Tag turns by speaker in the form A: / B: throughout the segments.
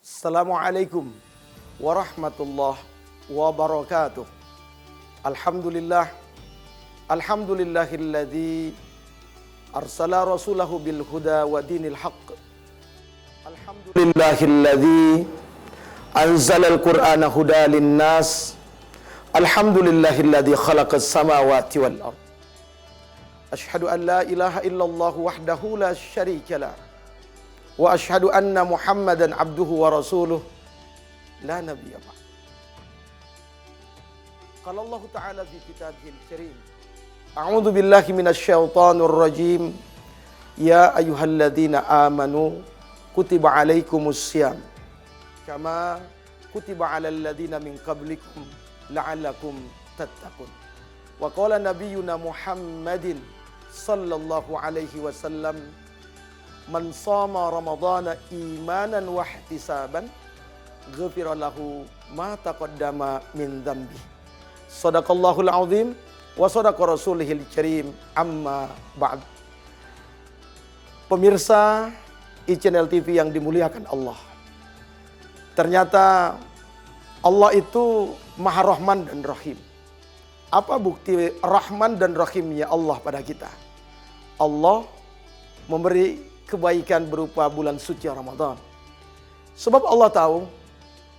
A: Assalamualaikum warahmatullahi wabarakatuh. Alhamdulillah. Alhamdulillahilladzi arsala rasulahu bil huda wa dinil haqq. Alhamdulillahilladzi anzala al-Qur'ana huda lin-nas. Alhamdulillahilladzi khalaqas samawati wal ard. Asyhadu an la ilaha illallah wahdahu la syarika lah. Wa asyhadu anna Muhammadan abduhu wa rasuluh la nabiyya ba'd. Qala Allah Ta'ala fi kitabihil karim. A'udzu billahi minasyaitonir rajim. Ya ayyuhalladzina amanu kutiba alaikumus syiyam kama kutiba alal ladzina min qablikum la'allakum tattaqun. Wa qala nabiyyuna Muhammadin sallallahu alaihi wasallam, man shoma ramadhana imanan wa ihtisaban ghufira lahu ma taqaddama min dhanbi. Shadaqallahul azim wa shadaqa rasulihil karim, amma ba'd. Pemirsa iChannel TV yang dimuliakan Allah. Ternyata Allah itu Maha Rahman dan Rahim. Apa bukti Rahman dan Rahimnya Allah pada kita? Allah memberi kebaikan berupa bulan suci Ramadan. Sebab Allah tahu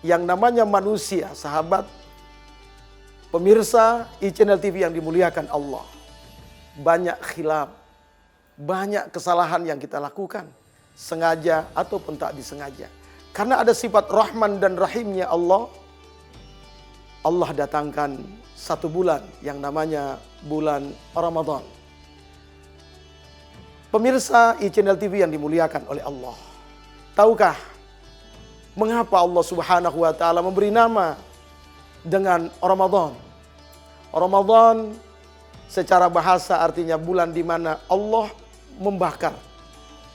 A: yang namanya manusia, sahabat, pemirsa iChannel TV yang dimuliakan Allah, banyak khilaf, banyak kesalahan yang kita lakukan, sengaja ataupun tak disengaja. Karena ada sifat Rahman dan Rahimnya Allah, Allah datangkan satu bulan yang namanya bulan Ramadan. Pemirsa iChannel TV yang dimuliakan oleh Allah, tahukah mengapa Allah Subhanahu wa taala memberi nama dengan Ramadan? Ramadan secara bahasa artinya bulan di mana Allah membakar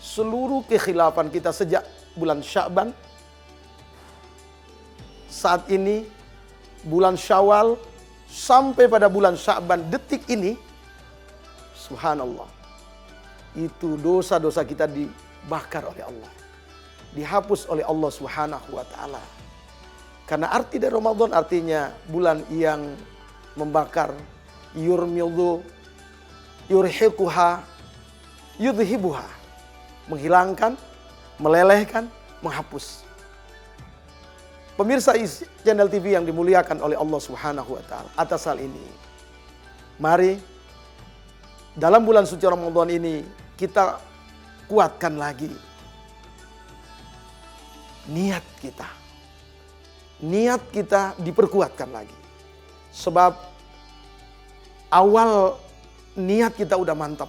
A: seluruh kekhilafan kita sejak bulan Sya'ban. Saat ini bulan Syawal sampai pada bulan Sya'ban detik ini, subhanallah, itu dosa-dosa kita dibakar oleh Allah, dihapus oleh Allah Subhanahu wa taala. Karena arti dari Ramadan artinya bulan yang membakar, yurmildu, yurhiquha, yudhibuha, menghilangkan, melelehkan, menghapus. Pemirsa channel TV yang dimuliakan oleh Allah Subhanahu wa taala, atas hal ini, mari dalam bulan suci Ramadan ini kita kuatkan lagi niat kita. Niat kita diperkuatkan lagi. Sebab awal niat kita udah mantap.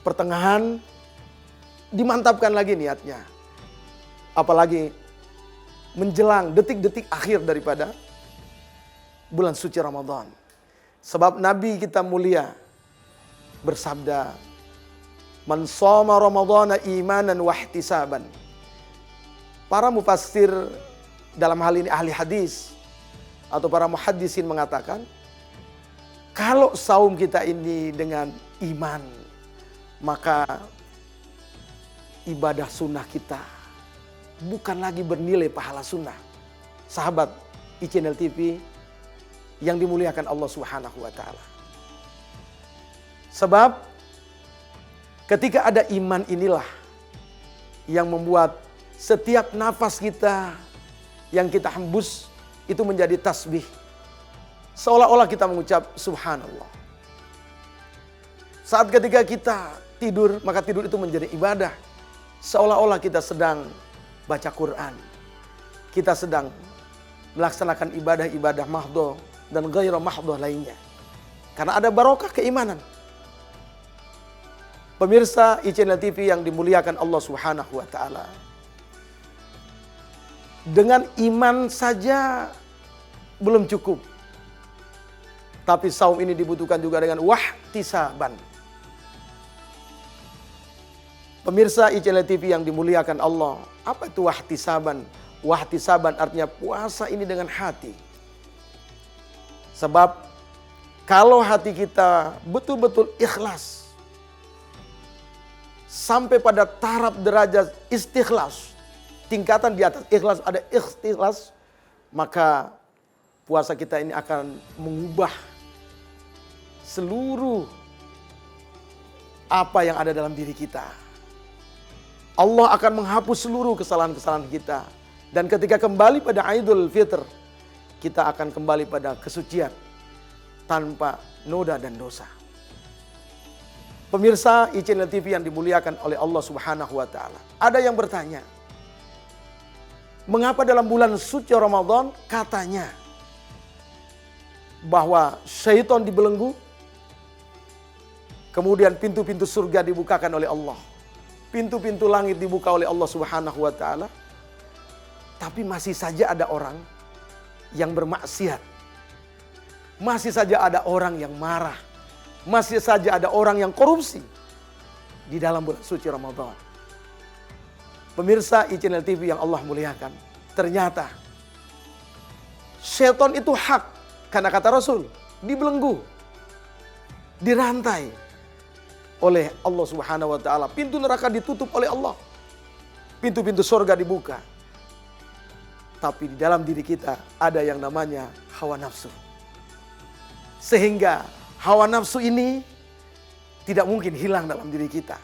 A: Pertengahan dimantapkan lagi niatnya. Apalagi menjelang detik-detik akhir daripada bulan suci Ramadan. Sebab Nabi kita mulia bersabda, man shoma ramadhana imanan wa ihtisaban. Para mufassir dalam hal ini ahli hadis atau para muhaddisin mengatakan, kalau saum kita ini dengan iman, maka ibadah sunnah kita bukan lagi bernilai pahala sunnah. Sahabat iChannel TV yang dimuliakan Allah Subhanahu wa taala. Sebab ketika ada iman inilah yang membuat setiap nafas kita yang kita hembus itu menjadi tasbih. Seolah-olah kita mengucap subhanallah. Saat ketika kita tidur, maka tidur itu menjadi ibadah. Seolah-olah kita sedang baca Quran. Kita sedang melaksanakan ibadah-ibadah mahdhah dan ghairu mahdhah lainnya. Karena ada barokah keimanan. Pemirsa iChannel TV yang dimuliakan Allah Subhanahu wa taala. Dengan iman saja belum cukup. Tapi saum ini dibutuhkan juga dengan wahtisaban. Pemirsa iChannel TV yang dimuliakan Allah, apa itu wahtisaban? Wahtisaban artinya puasa ini dengan hati. Sebab kalau hati kita betul-betul ikhlas, sampai pada taraf derajat istikhlas, tingkatan di atas ikhlas, ada ikhlas, maka puasa kita ini akan mengubah seluruh apa yang ada dalam diri kita. Allah akan menghapus seluruh kesalahan-kesalahan kita. Dan ketika kembali pada Idul Fitr, kita akan kembali pada kesucian tanpa noda dan dosa. Pemirsa iChannel TV yang dimuliakan oleh Allah Subhanahu wa taala. Ada yang bertanya, mengapa dalam bulan suci Ramadan katanya bahwa syaitan dibelenggu, kemudian pintu-pintu surga dibukakan oleh Allah, pintu-pintu langit dibuka oleh Allah Subhanahu wa taala, tapi masih saja ada orang yang bermaksiat. Masih saja ada orang yang marah. Masih saja ada orang yang korupsi di dalam bulan suci Ramadan. Pemirsa iChannel TV yang Allah muliakan, ternyata syaitan itu hak, karena kata Rasul, dibelenggu, dirantai oleh Allah Subhanahu wa taala. Pintu neraka ditutup oleh Allah. Pintu-pintu surga dibuka. Tapi di dalam diri kita ada yang namanya hawa nafsu. Sehingga hawa nafsu ini tidak mungkin hilang dalam diri kita.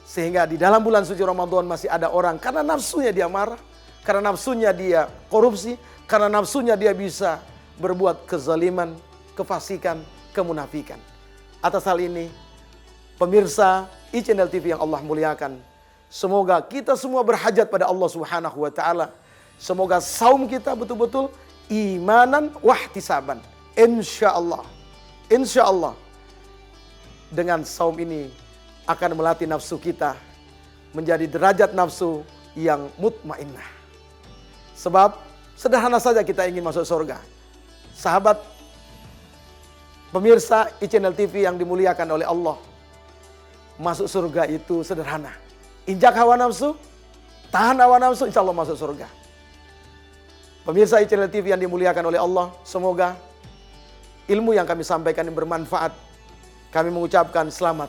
A: Sehingga di dalam bulan suci Ramadan masih ada orang karena nafsunya dia marah, karena nafsunya dia korupsi, karena nafsunya dia bisa berbuat kezaliman, kefasikan, kemunafikan. Atas hal ini, pemirsa iChannel TV yang Allah muliakan, semoga kita semua berhajat pada Allah Subhanahu wa taala. Semoga saum kita betul-betul imanan wahtisaban. Insya Allah dengan saum ini akan melatih nafsu kita menjadi derajat nafsu yang mutmainnah. Sebab sederhana saja kita ingin masuk surga. Sahabat pemirsa iChannel TV yang dimuliakan oleh Allah, masuk surga itu sederhana. Injak hawa nafsu, tahan hawa nafsu, insya Allah masuk surga. Pemirsa iChannel TV yang dimuliakan oleh Allah, semoga ilmu yang kami sampaikan ini bermanfaat. Kami mengucapkan selamat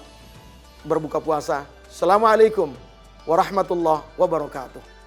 A: berbuka puasa. Assalamualaikum warahmatullahi wabarakatuh.